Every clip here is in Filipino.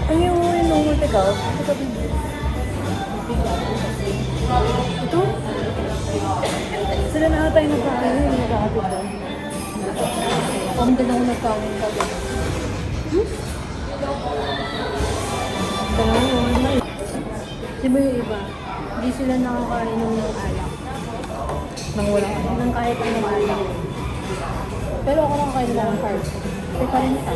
Ay, yung normal take out. Ito? Sila na ata yung nagkakain. Yung nagkakapit doon. Ang dalawa nagkakain ka doon. Dalawa yun. Di ba yung iba? Hindi sila nakakainom ng alak. Nang walang ano? Nang kahit anong alak. Pero ako nakakain lang ng carbs. Pero pa rin ito.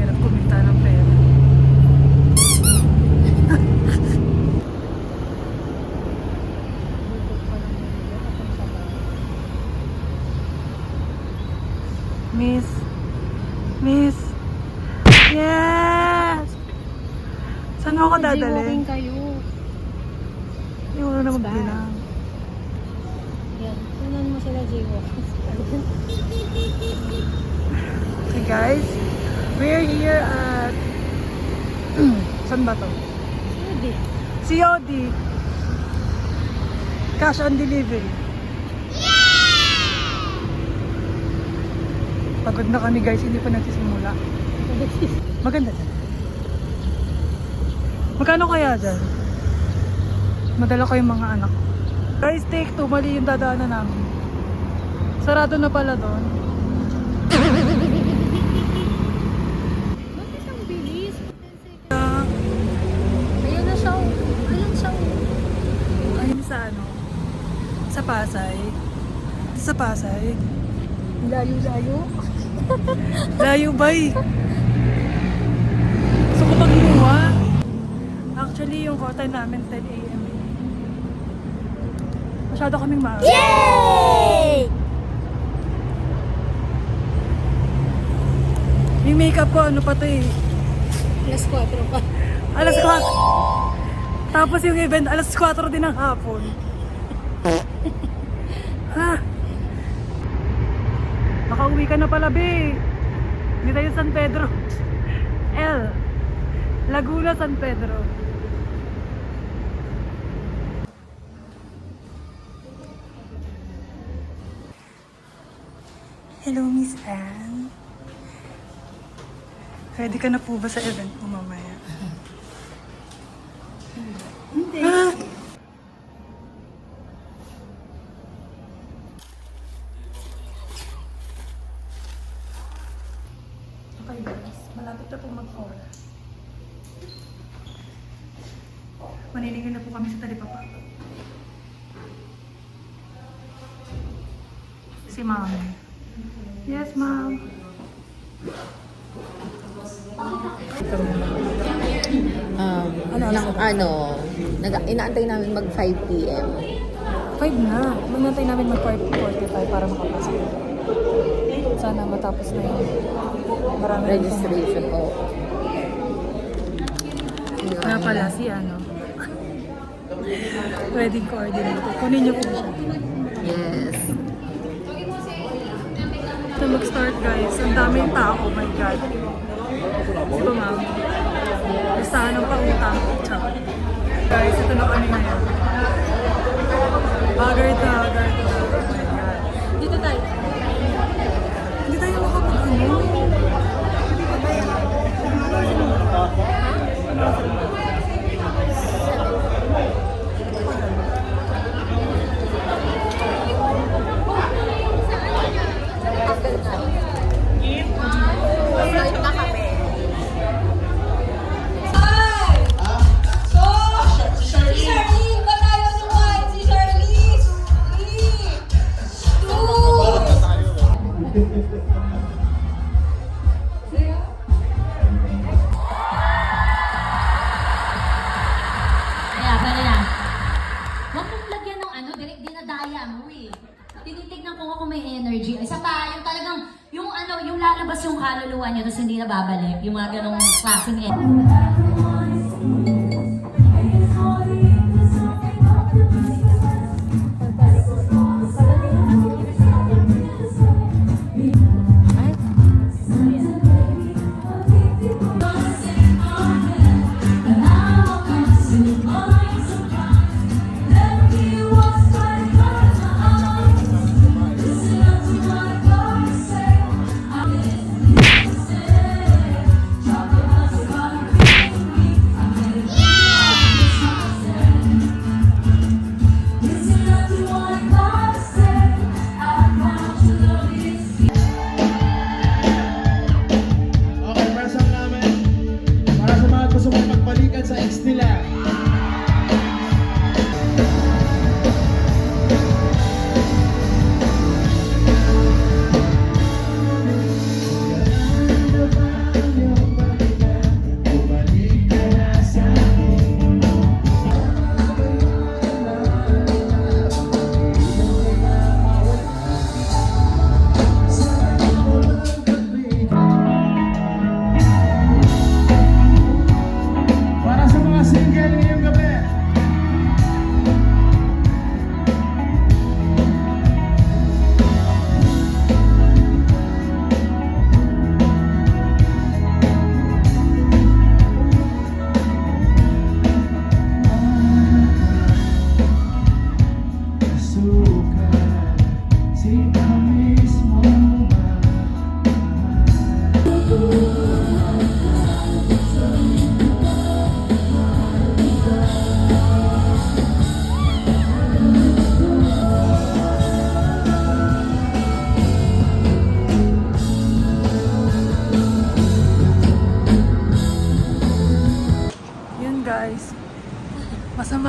Hirap kumita ng pera. Miss. Miss. Yes! Saan mo ako dadalhin? Jaywalking kayo. Hindi mo na magbilang. Yan. Tunan mo sila jaywalking. Okay guys, we're here at... Saan ba to? Hindi. COD. Cash on delivery. Pagod na kami guys, hindi pa nagsisimula. Maganda dyan. Magkano kaya dyan? Madala ko yung mga anak ko. Guys, take 2. Mali yung dadaanan namin. Sarado na pala doon. Bakit ang bilis? 10 seconds. Ayan na siya. Ayan siya. Ayun sa ano? Sa Pasay. Sa Pasay. Layo-layo. Layo bay. Gusto ko pagmuha. Actually, yung kota namin 10 AM. Masyado kaming maaga. Yay! Yung makeup ko, ano pa to eh. Alas 4 pa. Alas 4. Tapos yung event, alas 4 din ng hapon. Ha? Makauwi ka na pala, be. Hindi tayo San Pedro. Laguna, San Pedro. Hello, Miss Anne. Ready ka na po ba sa event mo mamaya? Hindi. Ah! Okay guys, malapit na po mag-4. Maniningin na po kami sa talipapa. Si Ma'am. Yes, Ma'am. Inaantay namin mag 5 p.m. 5 na. Manantay namin mag-5:45 para makapasok. Sana matapos na yun. Marami na Registration po. Nga pala si ano. Wedding coordinator. Kunin niyo po siya. Yes. Ito mag-start guys. Ang daming tao. Oh my God. Ito ma'am. Listahan ng pautang. Ciao. Guys, ito na kami ngayon. Haggard na, haggard na. Oh my God. Dito tayo. Hindi tayo makapag-ano. Tinitignan ko kung may energy. Isa pa, yung talagang, yung lalabas yung kaluluwa niya, tapos hindi na babalik. Yung mga ganong klaseng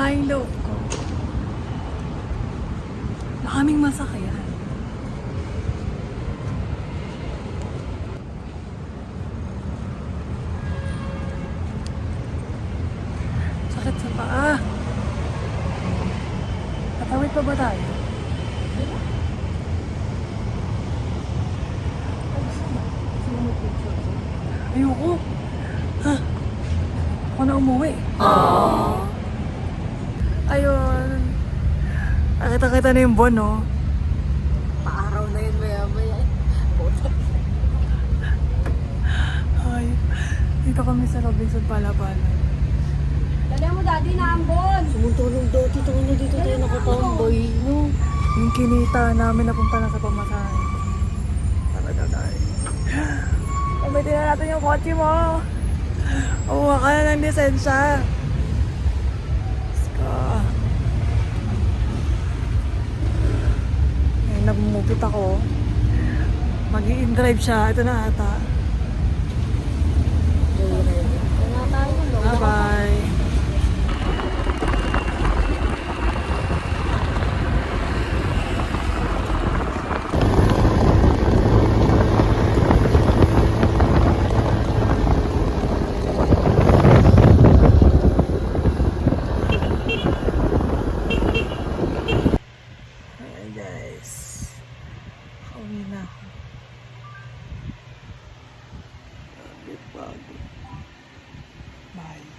Sama yung loob ko. Makaming masakyan. Sakit sa paa. Tatawid pa ba tayo? Ayoko. Ha? Ako na umuwi. Ayun. Nakita-kita na yung buwan, no? Paaraw na yun maya-maya. Ay, dito kami sa Robinson Palapalan. Dali mo, daddy, na ambon. Sumuntulong daw, dito na dito tayo nakatamboy. No? Yung kinita namin napunta na sa pamasahe. Talaga, guys. Pamitin na natin yung kotse mo. Umuha ka na ng lisensya. Let's go. Ngayon, nagmumupit ako. Mag-i-drive siya. Ito na ata. Bye-bye. Ayan guys. Kauwi na ako. Bago. Bye.